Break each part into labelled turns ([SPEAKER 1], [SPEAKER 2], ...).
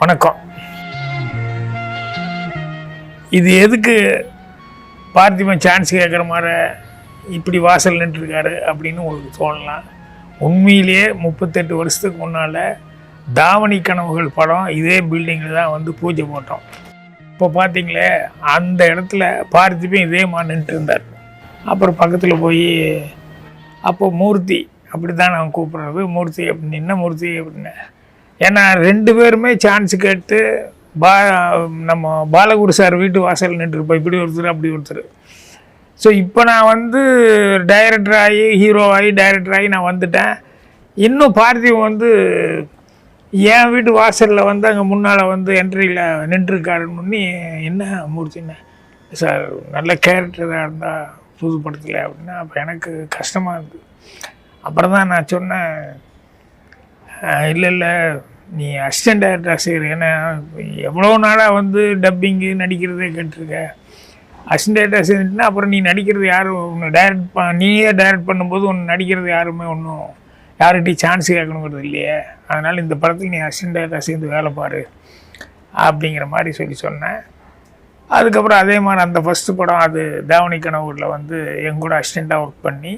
[SPEAKER 1] வணக்கம். இது எதுக்கு பார்த்திபன் சான்ஸ் கேட்குற மாதிரி இப்படி வாசல் நின்றுருக்காரு அப்படின்னு உங்களுக்கு தோணலாம். உண்மையிலேயே 38 வருஷத்துக்கு முன்னால் தாவணி கனவுகள் படம் இதே பில்டிங்கில் தான் வந்து பூஜை போட்டோம். இப்போ பார்த்தீங்களே அந்த இடத்துல பார்த்திபன் இதே மாதிரி நின்று இருந்தார். அப்புறம் பக்கத்தில் போய் அப்போ மூர்த்தி அப்படி தான் நான் கூப்பிட்றது, மூர்த்தி அப்படின்னு. என்ன மூர்த்தி அப்படின்னு, ஏன்னா 2 பேருமே சான்ஸ் கேட்டு நம்ம பாலகுரு சார் வீட்டு வாசல் நின்றுருப்போம். இப்படி ஒருத்தர் அப்படி ஒருத்தர். ஸோ இப்போ நான் வந்து டைரக்டர் ஆகி ஹீரோ ஆகி டைரக்டர் ஆகி நான் வந்துட்டேன். இன்னும் பார்த்திபன் வந்து என் வீட்டு வாசலில் வந்து அங்கே முன்னால் வந்து என்ட்ரியில் நின்றுருக்காருன்னு. என்ன மூர்த்தின்னு, சார் நல்ல கேரக்டராக இருந்தால் புது படத்தில் அப்படின்னா அப்போ எனக்கு கஷ்டமாக இருந்தது. அப்புறம் தான் நான் சொன்னேன், இல்லை நீ அசிஸ்டன்ட் டைரக்டராக செய்கிற, ஏன்னா எவ்வளோ நாளாக வந்து டப்பிங்கு நடிக்கிறதே கேட்டிருக்க. அசிஸ்டன்ட் டைரக்டராக செய்துட்டுனா அப்புறம் நீ நடிக்கிறது யாரும் ஒன்று நீயே டைரக்ட் பண்ணும்போது ஒன்று நடிக்கிறது யாருமே ஒன்றும் யார்கிட்டையும் சான்ஸ் கேட்கணுங்கிறது இல்லையே. அதனால் இந்த படத்துக்கு நீ அசிஸ்டன்ட் டைரக்டராக சேர்ந்து வேலை பாரு அப்படிங்கிற மாதிரி சொன்னேன். அதுக்கப்புறம் அதே மாதிரி அந்த ஃபஸ்ட்டு படம் அது தாவணி கனவுகளில் வந்து எங்கூட அசிஸ்டண்ட்டாக ஒர்க் பண்ணி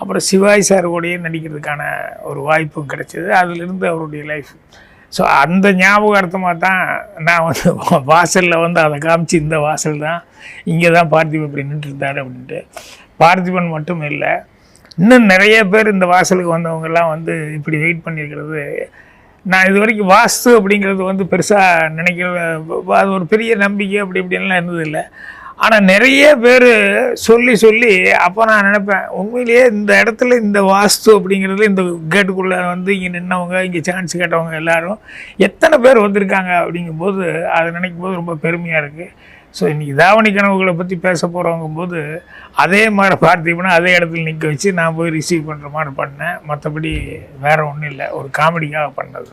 [SPEAKER 1] அப்புறம் சிவாஜி சார் கூடயே நடிக்கிறதுக்கான ஒரு வாய்ப்பும் கிடைச்சிது. அதிலிருந்து அவருடைய லைஃப். ஸோ அந்த ஞாபகார்த்தமாக தான் நான் வந்து வாசலில் வந்து அதை காமிச்சு, இந்த வாசல் தான் இங்கே தான் பார்த்திபன் இப்படி நின்றுருந்தார் அப்படின்ட்டு. பார்த்திபன் மட்டும் இல்லை, இன்னும் நிறைய பேர் இந்த வாசலுக்கு வந்தவங்கெல்லாம் வந்து இப்படி வெயிட் பண்ணியிருக்கிறது. நான் இது வரைக்கும் வாஸ்து அப்படிங்கிறது வந்து பெருசாக நினைக்கிறது, அது ஒரு பெரிய நம்பிக்கை அப்படி இப்படின்லாம் இருந்ததில்லை. ஆனால் நிறைய பேர் சொல்லி அப்போ நான் நினைப்பேன், உண்மையிலேயே இந்த இடத்துல இந்த வாஸ்து அப்படிங்கிறது, இந்த கேட்டுக்குள்ளே வந்து இங்கே நின்னவங்க, இங்கே சான்ஸ் கேட்டவங்க எல்லோரும் எத்தனை பேர் வந்திருக்காங்க அப்படிங்கும்போது அதை நினைக்கும் போது ரொம்ப பெருமையாக இருக்குது. ஸோ இன்றைக்கி தாவணி கனவுகளை பற்றி பேச போகிறவங்கும்போது அதே மாதிரி பார்த்திபனா அதே இடத்துல நிற்க வச்சு நான் போய் ரிசீவ் பண்ணுற மாதிரி பண்ணேன். மற்றபடி வேறு ஒன்றும் இல்லை, ஒரு காமெடிக்காக பண்ணது.